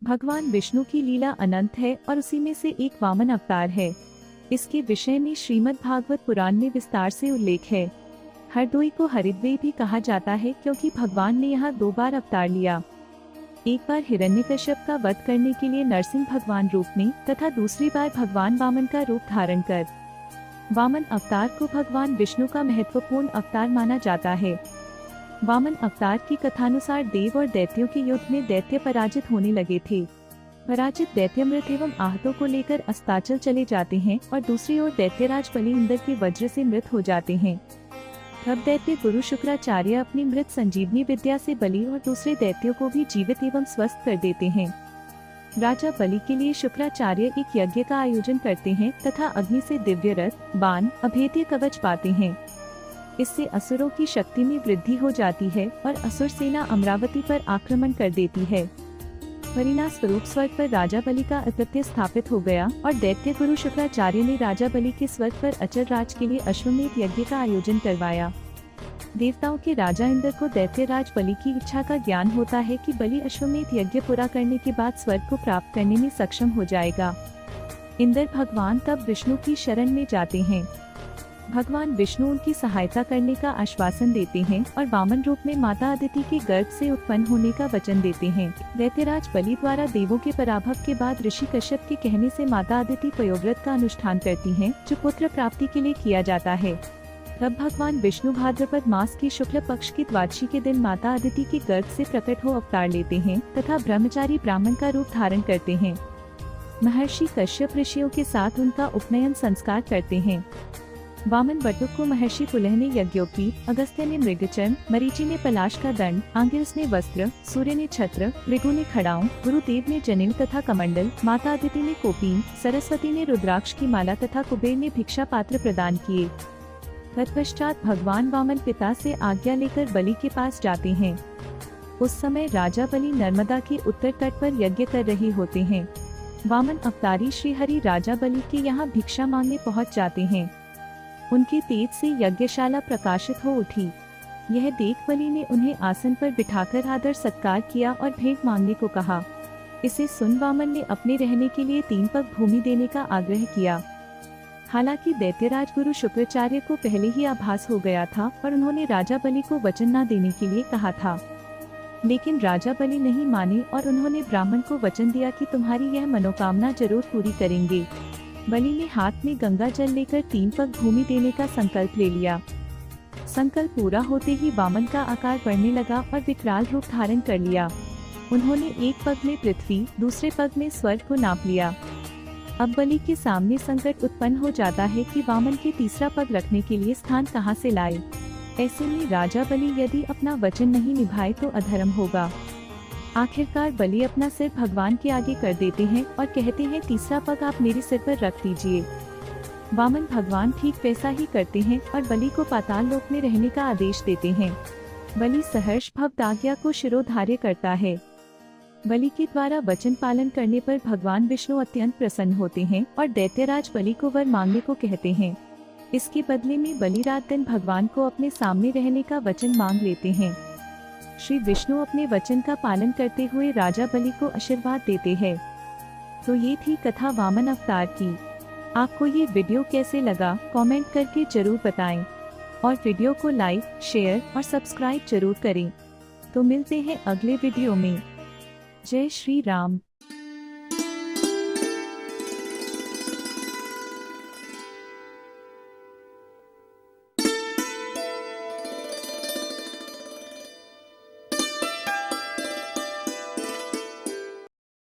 भगवान विष्णु की लीला अनंत है और उसी में से एक वामन अवतार है। इसके विषय में श्रीमद् भागवत पुराण में विस्तार से उल्लेख है। हरदोई को हरिद्वै भी कहा जाता है क्योंकि भगवान ने यहाँ 2 बार अवतार लिया। एक बार हिरण्यकश्यप का वध करने के लिए नरसिंह भगवान रूप में तथा दूसरी बार भगवान वामन का रूप धारण कर। वामन अवतार को भगवान विष्णु का महत्वपूर्ण अवतार माना जाता है। वामन अवतार की कथानुसार देव और दैत्यों के युद्ध में दैत्य पराजित होने लगे थे। पराजित दैत्य मृत एवं आहतों को लेकर अस्ताचल चले जाते हैं और दूसरी ओर दैत्यराज बलि इंद्र के वज्र से मृत हो जाते हैं। तब दैत्य गुरु शुक्राचार्य अपनी मृत संजीवनी विद्या से बलि और दूसरे दैत्यों को भी जीवित एवं स्वस्थ कर देते हैं। राजा बलि के लिए शुक्राचार्य एक यज्ञ का आयोजन करते हैं तथा अग्नि से दिव्य रथ, बाण, अभेद्य कवच पाते हैं। इससे असुरों की शक्ति में वृद्धि हो जाती है और असुर सेना अमरावती पर आक्रमण कर देती है। परिणाम स्वरूप स्वर्ग पर राजा बलि का आधिपत्य स्थापित हो गया और दैत्य गुरु शुक्राचार्य ने राजा बलि के स्वर्ग पर अचल राज के लिए अश्वमेध यज्ञ का आयोजन करवाया। देवताओं के राजा इंद्र को दैत्यराज बलि की इच्छा का ज्ञान होता है कि बलि अश्वमेध यज्ञ पूरा करने के बाद स्वर्ग को प्राप्त करने में सक्षम हो जाएगा। इंद्र भगवान तब विष्णु की शरण में जाते हैं। भगवान विष्णु उनकी सहायता करने का आश्वासन देते हैं और वामन रूप में माता अदिति के गर्भ से उत्पन्न होने का वचन देते हैं। दैत्यराज बलि द्वारा देवों के पराभव के बाद ऋषि कश्यप के कहने से माता अदिति पयोव्रत का अनुष्ठान करती हैं, जो पुत्र प्राप्ति के लिए किया जाता है। तब भगवान विष्णु भाद्रपद मास की शुक्ल पक्ष की द्वादशी के दिन माता अदिति के गर्भ से प्रकट हो अवतार लेते हैं तथा ब्रह्मचारी ब्राह्मण का रूप धारण करते हैं। महर्षि कश्यप ऋषियों के साथ उनका उपनयन संस्कार करते हैं। वामन बटुक को महर्षि पुलह ने यज्ञोपवीत, अगस्त्य ने मृगचर्म, मरीचि ने पलाश का दंड, आंगिरस ने वस्त्र, सूर्य ने छत्र, भृगु ने खड़ाऊ, गुरुदेव ने जनेऊ तथा कमंडल, माता अदिति ने कोपीन, सरस्वती ने रुद्राक्ष की माला तथा कुबेर ने भिक्षा पात्र प्रदान किए। तत्पश्चात भगवान वामन पिता से आज्ञा लेकर बलि के पास जाते हैं। उस समय राजा बलि नर्मदा के उत्तर तट पर यज्ञ कर रहे होते हैं। वामन अवतारी श्री हरि राजा बलि के यहाँ भिक्षा मांगने पहुँच जाते हैं। उनके तेज से यज्ञशाला प्रकाशित हो उठी। यह देख बलि ने उन्हें आसन पर बिठाकर आदर सत्कार किया और भेंट मांगने को कहा। इसे सुन वामन ने अपने रहने के लिए 3 पग भूमि देने का आग्रह किया। हालांकि दैत्यराज गुरु शुक्राचार्य को पहले ही आभास हो गया था और उन्होंने राजा बलि को वचन न देने के लिए कहा था, लेकिन राजा बलि नहीं माने और उन्होंने ब्राह्मण को वचन दिया कि तुम्हारी यह मनोकामना जरूर पूरी करेंगे। बलि ने हाथ में गंगा जल लेकर 3 पग भूमि देने का संकल्प ले लिया। संकल्प पूरा होते ही वामन का आकार बढ़ने लगा और विकराल रूप धारण कर लिया। उन्होंने एक पग में पृथ्वी, दूसरे पग में स्वर्ग को नाप लिया। अब बलि के सामने संकट उत्पन्न हो जाता है कि वामन के तीसरा पग रखने के लिए स्थान कहाँ से लाए। ऐसे में राजा बलि यदि अपना वचन नहीं निभाए तो अधर्म होगा। आखिरकार बलि अपना सिर भगवान के आगे कर देते हैं और कहते हैं, तीसरा पग आप मेरे सिर पर रख दीजिए। वामन भगवान ठीक वैसा ही करते हैं और बलि को पाताल लोक में रहने का आदेश देते हैं। बलि सहर्ष भक्त आज्ञा को शिरोधार्य करता है। बलि के द्वारा वचन पालन करने पर भगवान विष्णु अत्यंत प्रसन्न होते हैं और दैत्यराज बलि को वर मांगने को कहते हैं। इसके बदले में बलि रात दिन भगवान को अपने सामने रहने का वचन मांग लेते हैं। श्री विष्णु अपने वचन का पालन करते हुए राजा बलि को आशीर्वाद देते हैं। तो ये थी कथा वामन अवतार की। आपको ये वीडियो कैसे लगा कमेंट करके जरूर बताएं और वीडियो को लाइक, शेयर और सब्सक्राइब जरूर करें। तो मिलते हैं अगले वीडियो में। जय श्री राम।